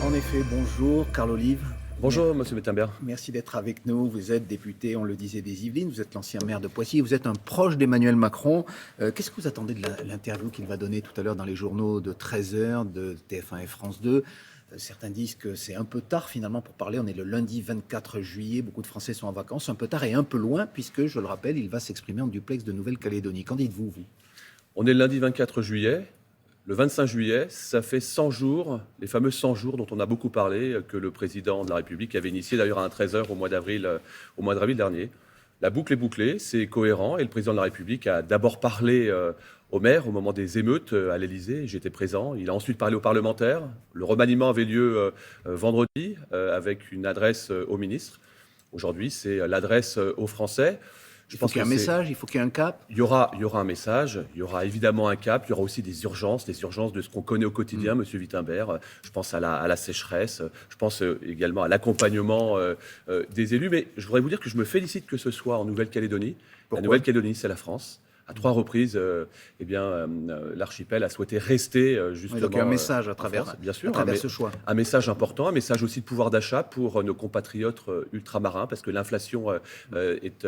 En effet, bonjour, Carl Olive. Bonjour, monsieur Bettenberg. Merci d'être avec nous. Vous êtes député, on le disait, des Yvelines. Vous êtes l'ancien maire de Poissy. Vous êtes un proche d'Emmanuel Macron. Qu'est-ce que vous attendez de l'interview qu'il va donner tout à l'heure dans les journaux de 13h, de TF1 et France 2 ? Certains disent que c'est un peu tard finalement pour parler. On est le lundi 24 juillet. Beaucoup de Français sont en vacances. Un peu tard et un peu loin puisque, je le rappelle, il va s'exprimer en duplex de Nouvelle-Calédonie. Qu'en dites-vous, vous ? On est le lundi 24 juillet. Le 25 juillet, ça fait 100 jours, les fameux 100 jours dont on a beaucoup parlé, que le président de la République avait initié d'ailleurs à un 13h au mois d'avril dernier. La boucle est bouclée, c'est cohérent, et le président de la République a d'abord parlé aux maires au moment des émeutes à l'Élysée, j'étais présent. Il a ensuite parlé aux parlementaires. Le remaniement avait lieu vendredi avec une adresse aux ministres. Aujourd'hui, c'est l'adresse aux Français. Il faut qu'il y ait un message, il faut qu'il y ait un cap. Il y aura un message, il y aura évidemment un cap, il y aura aussi des urgences de ce qu'on connaît au quotidien, Monsieur Wittenberg. Je pense à la sécheresse, je pense également à l'accompagnement des élus. Mais je voudrais vous dire que je me félicite que ce soit en Nouvelle-Calédonie. La Nouvelle-Calédonie, c'est la France. À 3 reprises, l'archipel a souhaité rester justement. Donc il y a un message à travers, France, bien sûr, à travers ce choix. Un message important, un message aussi de pouvoir d'achat pour nos compatriotes ultramarins, parce que l'inflation est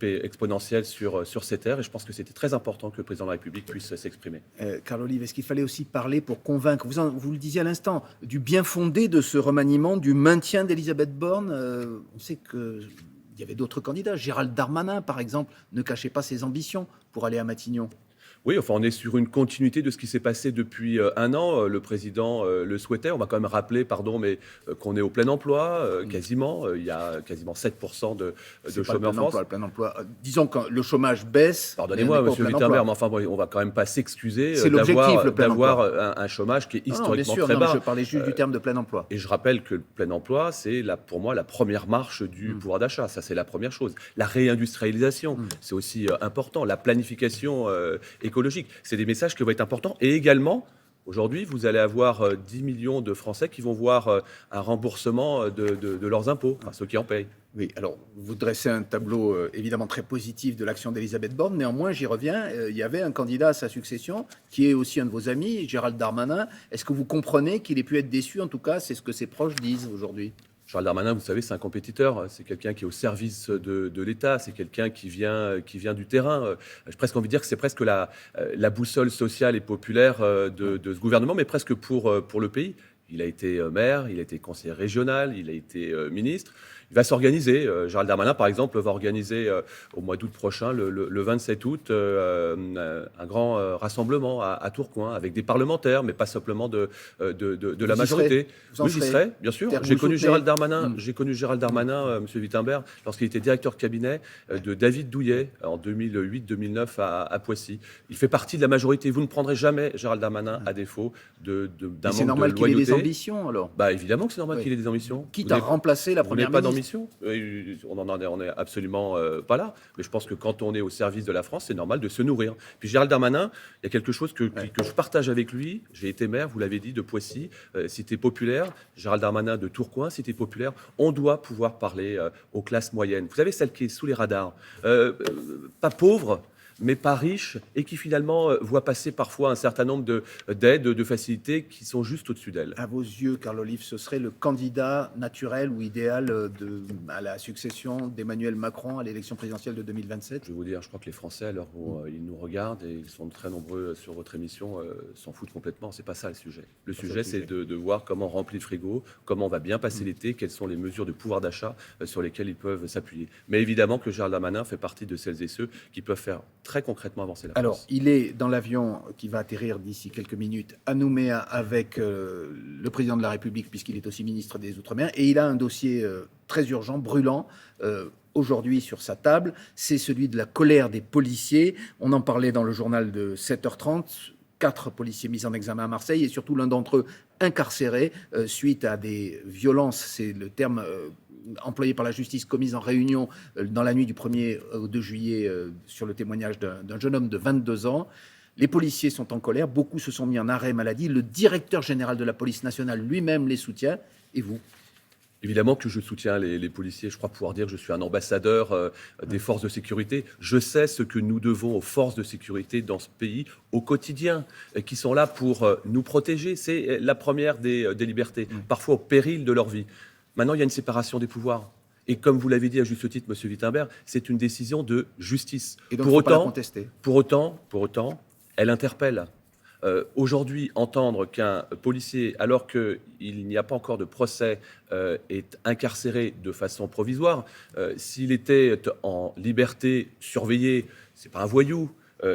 exponentielle sur ces terres, et je pense que c'était très important que le président de la République puisse s'exprimer. Carl Olive, est-ce qu'il fallait aussi parler pour convaincre, vous le disiez à l'instant, du bien fondé de ce remaniement, du maintien d'Elisabeth Borne On sait que il y avait d'autres candidats. Gérald Darmanin, par exemple, ne cachait pas ses ambitions pour aller à Matignon. Oui, enfin, on est sur une continuité de ce qui s'est passé depuis un an. Le président le souhaitait. On va quand même rappeler, qu'on est au plein emploi, quasiment. Il y a quasiment 7% de chômeurs en France. Le plein emploi. Disons que le chômage baisse. Pardonnez-moi, monsieur Wittenberg, mais enfin, on va quand même pas s'excuser d'avoir un chômage qui est historiquement très bas. Je parlais juste du terme de plein emploi. Et je rappelle que le plein emploi, c'est pour moi la première marche du pouvoir d'achat. Ça, c'est la première chose. La réindustrialisation, c'est aussi important. La planification écologique. C'est des messages qui vont être importants. Et également, aujourd'hui, vous allez avoir 10 millions de Français qui vont voir un remboursement de leurs impôts, enfin, ceux qui en payent. Oui, alors vous dressez un tableau évidemment très positif de l'action d'Elisabeth Borne. Néanmoins, j'y reviens, il y avait un candidat à sa succession qui est aussi un de vos amis, Gérald Darmanin. Est-ce que vous comprenez qu'il ait pu être déçu? En tout cas, c'est ce que ses proches disent aujourd'hui. Gérald Darmanin, vous savez, c'est un compétiteur, c'est quelqu'un qui est au service de l'État, c'est quelqu'un qui vient du terrain. J'ai presque envie de dire que c'est presque la boussole sociale et populaire de ce gouvernement, mais presque pour le pays. Il a été maire, il a été conseiller régional, il a été ministre. Il va s'organiser. Gérald Darmanin, par exemple, va organiser au mois d'août prochain, le 27 août, un grand rassemblement à Tourcoing avec des parlementaires, mais pas simplement de la majorité. Oui, j'y serai, bien sûr. J'ai connu Gérald Darmanin, monsieur Wittenberg, lorsqu'il était directeur de cabinet de David Douillet en 2008-2009 à Poissy. Il fait partie de la majorité. Vous ne prendrez jamais Gérald Darmanin à défaut d'un manque de loyauté. C'est normal qu'il ait des ambitions, alors. Évidemment que c'est normal qu'il ait des ambitions. Quitte à remplacer la première ministre. On est absolument pas là. Mais je pense que quand on est au service de la France, c'est normal de se nourrir. Puis Gérald Darmanin, il y a quelque chose que je partage avec lui. J'ai été maire, vous l'avez dit, de Poissy, cité populaire. Gérald Darmanin de Tourcoing, cité populaire. On doit pouvoir parler aux classes moyennes. Vous savez, celle qui est sous les radars. Pas pauvre, mais pas riche, et qui finalement voit passer parfois un certain nombre d'aides, de facilités qui sont juste au-dessus d'elle. À vos yeux, Carl Olive, ce serait le candidat naturel ou idéal à la succession d'Emmanuel Macron à l'élection présidentielle de 2027 ? Je vais vous dire, je crois que les Français, à l'heure où ils nous regardent, et ils sont très nombreux sur votre émission, s'en foutent complètement. C'est pas ça le sujet. Le sujet, c'est de voir comment on remplit le frigo, comment on va bien passer l'été, quelles sont les mesures de pouvoir d'achat sur lesquelles ils peuvent s'appuyer. Mais évidemment que Gérald Darmanin fait partie de celles et ceux qui peuvent faire très concrètement avancer la France. Alors, il est dans l'avion qui va atterrir d'ici quelques minutes à Nouméa avec le président de la République, puisqu'il est aussi ministre des Outre-mer, et il a un dossier très urgent, brûlant, aujourd'hui sur sa table. C'est celui de la colère des policiers. On en parlait dans le journal de 7h30. 4 policiers mis en examen à Marseille et surtout l'un d'entre eux incarcéré suite à des violences, c'est le terme employé par la justice, commises en réunion dans la nuit du 1er au 2 juillet sur le témoignage d'un jeune homme de 22 ans. Les policiers sont en colère, beaucoup se sont mis en arrêt maladie. Le directeur général de la police nationale lui-même les soutient. Et vous ? Évidemment que je soutiens les policiers. Je crois pouvoir dire que je suis un ambassadeur des forces de sécurité. Je sais ce que nous devons aux forces de sécurité dans ce pays au quotidien, qui sont là pour nous protéger. C'est la première des libertés, parfois au péril de leur vie. Maintenant, il y a une séparation des pouvoirs. Et comme vous l'avez dit à juste titre, M. Wittenberg, c'est une décision de justice. Et donc, il ne faut pas la contester. Pour autant, elle interpelle. Aujourd'hui, entendre qu'un policier, alors qu'il n'y a pas encore de procès, est incarcéré de façon provisoire, s'il était en liberté surveillée, ce n'est pas un voyou.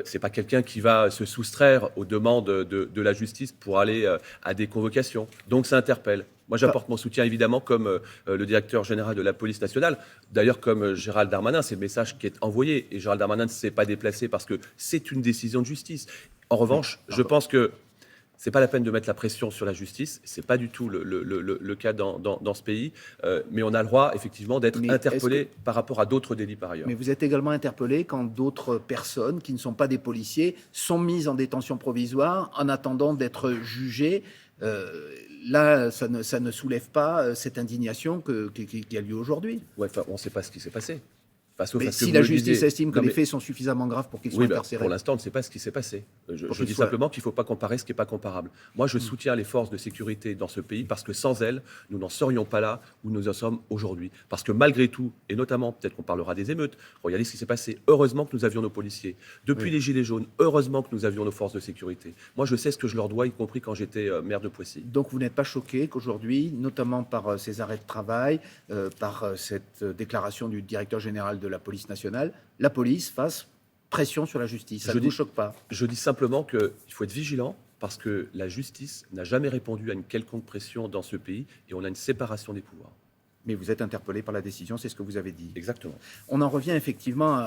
C'est pas quelqu'un qui va se soustraire aux demandes de la justice pour aller à des convocations. Donc ça interpelle. Moi, j'apporte mon soutien, évidemment, comme le directeur général de la police nationale. D'ailleurs, comme Gérald Darmanin, c'est le message qui est envoyé. Et Gérald Darmanin ne s'est pas déplacé parce que c'est une décision de justice. En revanche, je pense que ce n'est pas la peine de mettre la pression sur la justice. Ce n'est pas du tout le cas dans ce pays. Mais on a le droit, effectivement, d'être interpellé par rapport à d'autres délits par ailleurs. Mais vous êtes également interpellé quand d'autres personnes qui ne sont pas des policiers sont mises en détention provisoire en attendant d'être jugées. Là, ça ne soulève pas cette indignation qui a lieu aujourd'hui. Ouais, on ne sait pas ce qui s'est passé. Mais si la justice estime que les faits sont suffisamment graves pour qu'ils soient incarcérés. Pour l'instant, on ne sait pas ce qui s'est passé. Je dis simplement qu'il ne faut pas comparer ce qui n'est pas comparable. Moi, je soutiens les forces de sécurité dans ce pays parce que sans elles, nous n'en serions pas là où nous en sommes aujourd'hui. Parce que malgré tout, et notamment, peut-être qu'on parlera des émeutes, regardez ce qui s'est passé. Heureusement que nous avions nos policiers. Depuis les Gilets jaunes, heureusement que nous avions nos forces de sécurité. Moi, je sais ce que je leur dois, y compris quand j'étais maire de Poissy. Donc, vous n'êtes pas choqué qu'aujourd'hui, notamment par ces arrêts de travail, par cette déclaration du directeur général de la police nationale, la police fasse pression sur la justice. Ça ne vous choque pas? Je dis simplement qu'il faut être vigilant parce que la justice n'a jamais répondu à une quelconque pression dans ce pays et on a une séparation des pouvoirs. Mais vous êtes interpellé par la décision, c'est ce que vous avez dit. Exactement. On en revient effectivement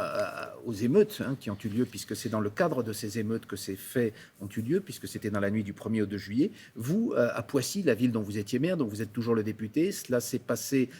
aux émeutes qui ont eu lieu, puisque c'est dans le cadre de ces émeutes que ces faits ont eu lieu, puisque c'était dans la nuit du 1er au 2 juillet. Vous, à Poissy, la ville dont vous étiez maire, dont vous êtes toujours le député, cela s'est passé...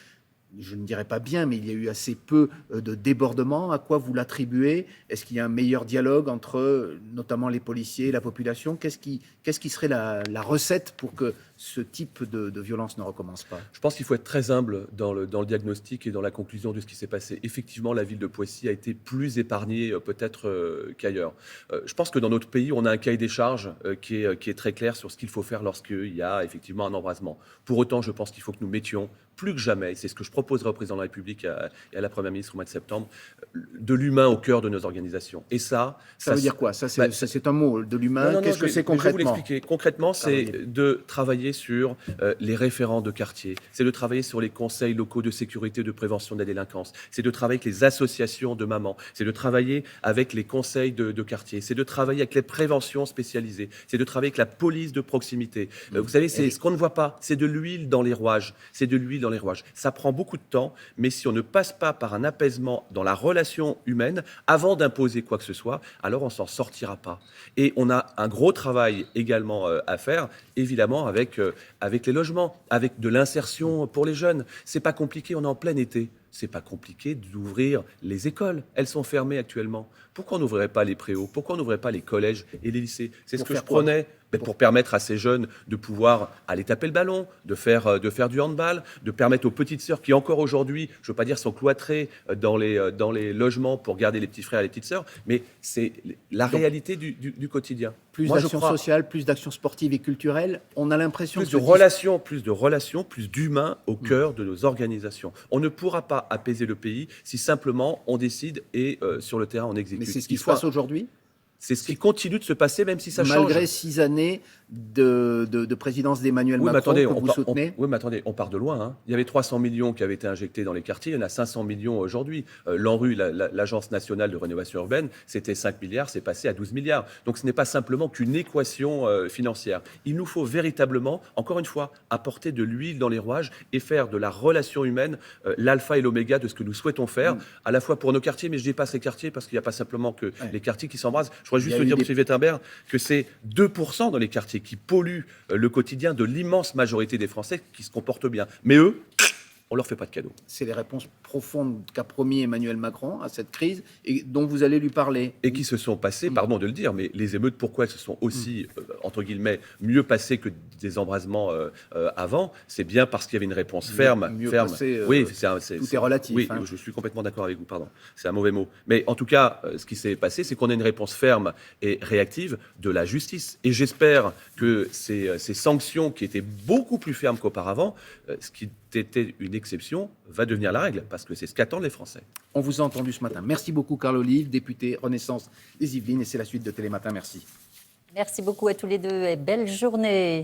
Je ne dirais pas bien, mais il y a eu assez peu de débordements. À quoi vous l'attribuez? Est-ce qu'il y a un meilleur dialogue entre notamment les policiers et la population? Qu'est-ce qui serait la recette pour que ce type de violence ne recommence pas? Je pense qu'il faut être très humble dans le diagnostic et dans la conclusion de ce qui s'est passé. Effectivement, la ville de Poissy a été plus épargnée peut-être qu'ailleurs. Je pense que dans notre pays, on a un cahier des charges qui est très clair sur ce qu'il faut faire lorsqu'il y a effectivement un embrasement. Pour autant, je pense qu'il faut que nous mettions plus que jamais, c'est ce que je proposerai au président de la République et à la Première ministre au mois de septembre, de l'humain au cœur de nos organisations. Et ça veut dire quoi? Ça, c'est un mot, de l'humain. Qu'est-ce que c'est concrètement? Je vais vous l'expliquer. Concrètement, c'est de travailler sur les référents de quartier, c'est de travailler sur les conseils locaux de sécurité et de prévention de la délinquance, c'est de travailler avec les associations de mamans, c'est de travailler avec les conseils de quartier, c'est de travailler avec les préventions spécialisées, c'est de travailler avec la police de proximité. Vous savez, c'est ce qu'on ne voit pas, c'est de l'huile dans les rouages, Ça prend beaucoup de temps, mais si on ne passe pas par un apaisement dans la relation humaine, avant d'imposer quoi que ce soit, alors on ne s'en sortira pas. Et on a un gros travail également à faire, évidemment, avec les logements, avec de l'insertion pour les jeunes. C'est pas compliqué, on est en plein été. C'est pas compliqué d'ouvrir les écoles. Elles sont fermées actuellement. Pourquoi on n'ouvrirait pas les préaux? Pourquoi on n'ouvrirait pas les collèges et les lycées? C'est ce que je prenais pour permettre à ces jeunes de pouvoir aller taper le ballon, de faire du handball, de permettre aux petites sœurs qui encore aujourd'hui, je ne veux pas dire sont cloîtrées dans les logements pour garder les petits frères et les petites sœurs, mais c'est la réalité du quotidien. Plus d'actions sociales, plus d'actions sportives et culturelles. On a l'impression plus de relations, plus d'humains au cœur de nos organisations. On ne pourra pas apaiser le pays si simplement on décide et sur le terrain on exécute. Mais c'est ce qui se passe aujourd'hui? C'est ce qui continue de se passer, même si ça change. Malgré 6 années de présidence d'Emmanuel Macron que vous soutenez. Oui, mais attendez, on part de loin. Hein. Il y avait 300 millions qui avaient été injectés dans les quartiers. Il y en a 500 millions aujourd'hui. L'ANRU, l'Agence nationale de rénovation urbaine, c'était 5 milliards, c'est passé à 12 milliards. Donc ce n'est pas simplement qu'une équation financière. Il nous faut véritablement, encore une fois, apporter de l'huile dans les rouages et faire de la relation humaine l'alpha et l'oméga de ce que nous souhaitons faire, à la fois pour nos quartiers, mais je dépasse les quartiers parce qu'il n'y a pas simplement que les quartiers qui s'embrasent. Je voudrais juste dire, M. Wittenberg, que c'est 2% dans les quartiers qui polluent le quotidien de l'immense majorité des Français qui se comportent bien. Mais eux, on leur fait pas de cadeaux. C'est les réponses profondes qu'a promis Emmanuel Macron à cette crise et dont vous allez lui parler. Et qui se sont passées, pardon de le dire, mais les émeutes, pourquoi elles se sont aussi, entre guillemets, mieux passées que des embrasements avant? C'est bien parce qu'il y avait une réponse ferme. Mieux ferme. passé, Oui, tout est relatif. Oui, je suis complètement d'accord avec vous, pardon. C'est un mauvais mot. Mais en tout cas, ce qui s'est passé, c'est qu'on a une réponse ferme et réactive de la justice. Et j'espère que ces sanctions qui étaient beaucoup plus fermes qu'auparavant, ce qui était une exception, va devenir la règle, parce que c'est ce qu'attendent les Français. On vous a entendu ce matin. Merci beaucoup, Carl Olive, député Renaissance des Yvelines. Et c'est la suite de Télématin. Merci. Merci beaucoup à tous les deux et belle journée.